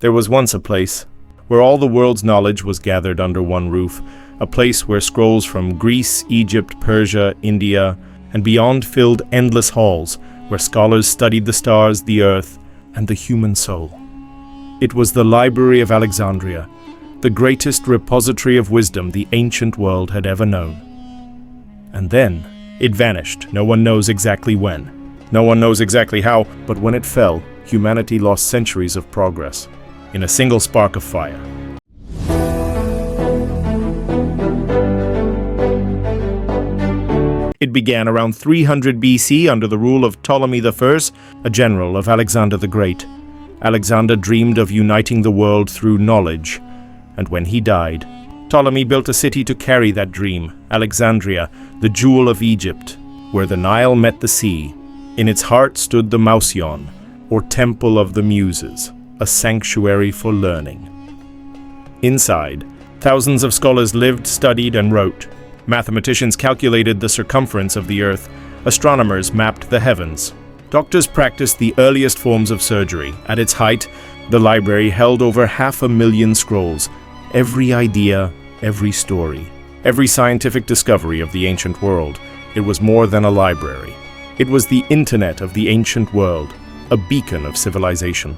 There was once a place where all the world's knowledge was gathered under one roof, a place where scrolls from Greece, Egypt, Persia, India, and beyond filled endless halls, where scholars studied the stars, the earth, and the human soul. It was the Library of Alexandria, the greatest repository of wisdom the ancient world had ever known. And then it vanished. No one knows exactly when. No one knows exactly how, but when it fell, humanity lost centuries of progress in a single spark of fire. It began around 300 BC under the rule of Ptolemy I, a general of Alexander the Great. Alexander dreamed of uniting the world through knowledge, and when he died, Ptolemy built a city to carry that dream, Alexandria, the jewel of Egypt, where the Nile met the sea. In its heart stood the Mausion, or Temple of the Muses, a sanctuary for learning. Inside, thousands of scholars lived, studied, and wrote. Mathematicians calculated the circumference of the earth. Astronomers mapped the heavens. Doctors practiced the earliest forms of surgery. At its height, the library held over 500,000 scrolls. Every idea, every story, every scientific discovery of the ancient world. It was more than a library. It was the internet of the ancient world, a beacon of civilization.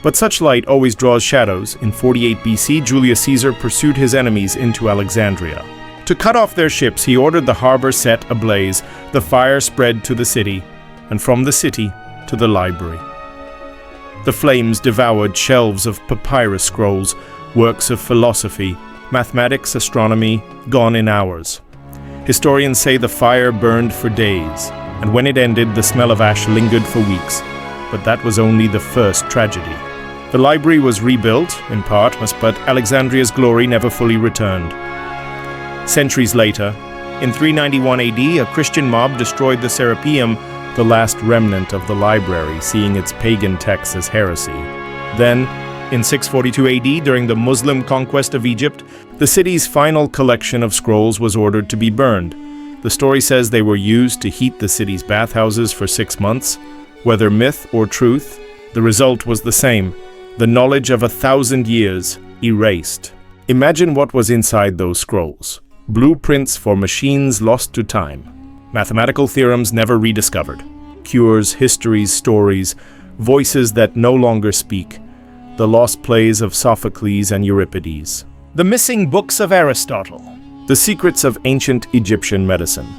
But such light always draws shadows. In 48 BC, Julius Caesar pursued his enemies into Alexandria. To cut off their ships, he ordered the harbor set ablaze. The fire spread to the city, and from the city to the library. The flames devoured shelves of papyrus scrolls, works of philosophy, mathematics, astronomy, gone in hours. Historians say the fire burned for days, and when it ended, the smell of ash lingered for weeks. But that was only the first tragedy. The library was rebuilt, in part, but Alexandria's glory never fully returned. Centuries later, in 391 AD, a Christian mob destroyed the Serapeum, the last remnant of the library, seeing its pagan texts as heresy. Then, in 642 AD, during the Muslim conquest of Egypt, the city's final collection of scrolls was ordered to be burned. The story says they were used to heat the city's bathhouses for 6 months. Whether myth or truth, the result was the same: the knowledge of 1,000 years erased. Imagine what was inside those scrolls. Blueprints for machines lost to time. Mathematical theorems never rediscovered. Cures, histories, stories, voices that no longer speak. The lost plays of Sophocles and Euripides. The missing books of Aristotle. The secrets of ancient Egyptian medicine.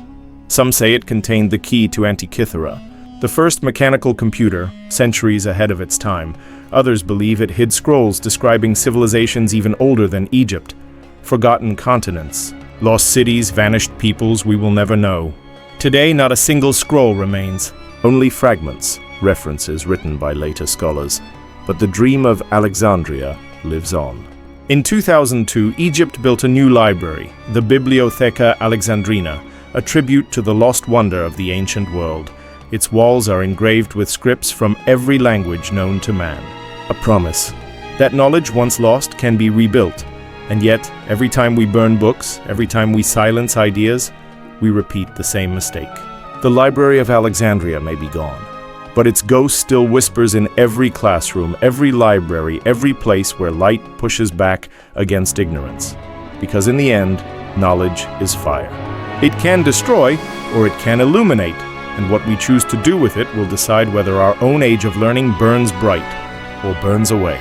Some say it contained the key to Antikythera, the first mechanical computer, centuries ahead of its time. Others believe it hid scrolls describing civilizations even older than Egypt. Forgotten continents. Lost cities, vanished peoples we will never know. Today, not a single scroll remains, only fragments, references written by later scholars. But the dream of Alexandria lives on. In 2002, Egypt built a new library, the Bibliotheca Alexandrina, a tribute to the lost wonder of the ancient world. Its walls are engraved with scripts from every language known to man. A promise that knowledge once lost can be rebuilt. And yet, every time we burn books, every time we silence ideas, we repeat the same mistake. The Library of Alexandria may be gone, but its ghost still whispers in every classroom, every library, every place where light pushes back against ignorance. Because in the end, knowledge is fire. It can destroy, or it can illuminate, and what we choose to do with it will decide whether our own age of learning burns bright or burns away.